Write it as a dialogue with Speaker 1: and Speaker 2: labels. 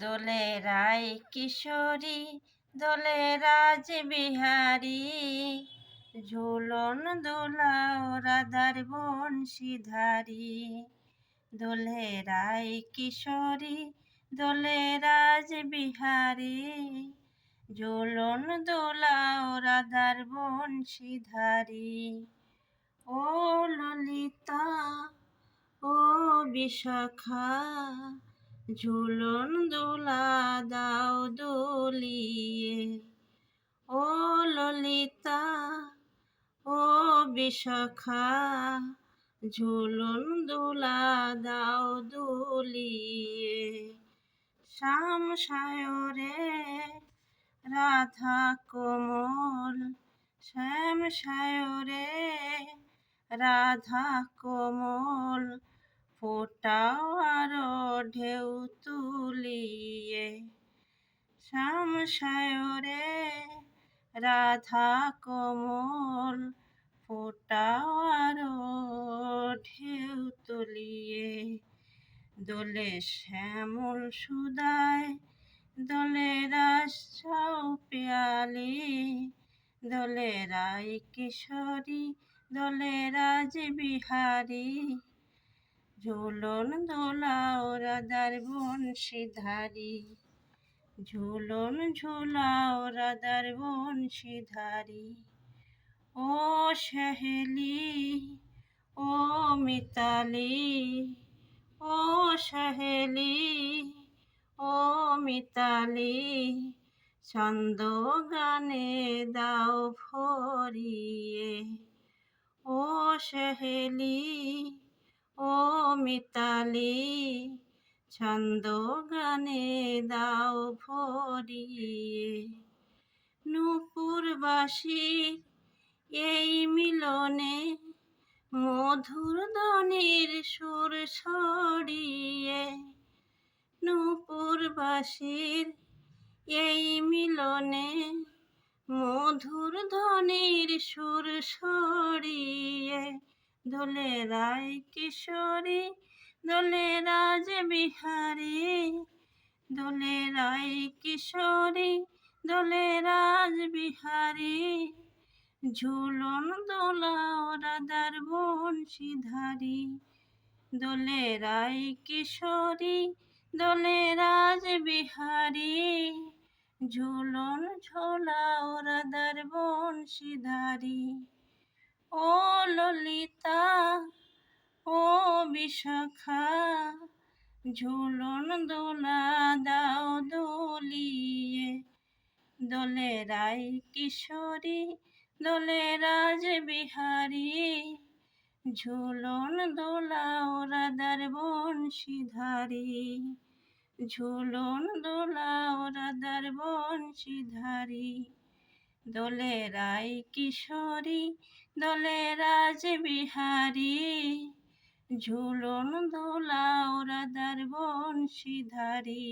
Speaker 1: দোলে রায় কিশোরী দোলে রাজ বিহারী, ঝুলন দোলাও রাধার বংশীধারী। দোলে রায় কিশোরী দোলে রাজ বিহারী, ঝুলন দোলাও রাধার বংশীধারী। ও ললিতা ও বিশাখা, ঝুলন দোলা দাও দোলিয়ে। ও ললিতা ও বিশাখা, ঝুলন দোলা দাও দোলিয়ে। শ্যাম সায়রে রাধা কোমল, শ্যাম সায়রে রাধা কোমল, ফোটাও আরো ঢেউ তুলিয়ে। শ্যাম সায়রে রাধা কোমল, ফোটাও আরো ঢেউ তুলিয়ে। দোলে শ্যামল সুদায় দোলে রাস চাও পেয়ালি, দোলে রায় কিশোরী দোলে রাজ বিহারী, ঝুলন দোলাও রাধার বংশীধারী। ঝুলন ঝুলাও রাধার বংশীধারী। ও সহেলি ও মিতালি, ও সহেলি ও মিতালি, ছন্দ গানে দাও ভরিয়ে। ও সহেলি ও মিতালি, ছন্দ গানে দাও ভরিয়ে। নূপুরবাসীর এই মিলনে মধুর ধ্বনির সুর ছড়িয়ে। নূপুরবাসীর এই মিলনে মধুর ধ্বনির সুর ছড়িয়ে। দোলে রায় কিশোরী দোলে রাজ বিহারী, দোলে রায় কিশোরী দোলে রাজ বিহারী, ঝুলন দোলাও রাধার বংশীধারী। দোলে রায় কিশোরী দোলে রাজ বিহারী, ঝুলন ঝোলাও রাধার বংশীধারী। ও ললিতা ও বিশাখা, ঝুলন দোলা দাও দোলিয়ে। দোলে রায় কিশোরী দোলে রাজ বিহারী, ঝুলন দোলাও রাধার বংশীধারী। ঝুলন দোলাও রাধার বংশীধারী। দোলে রায় কিশোরী দোলে রাজ বিহারী, ঝুলন দোলাও রাধার বংশীধারী।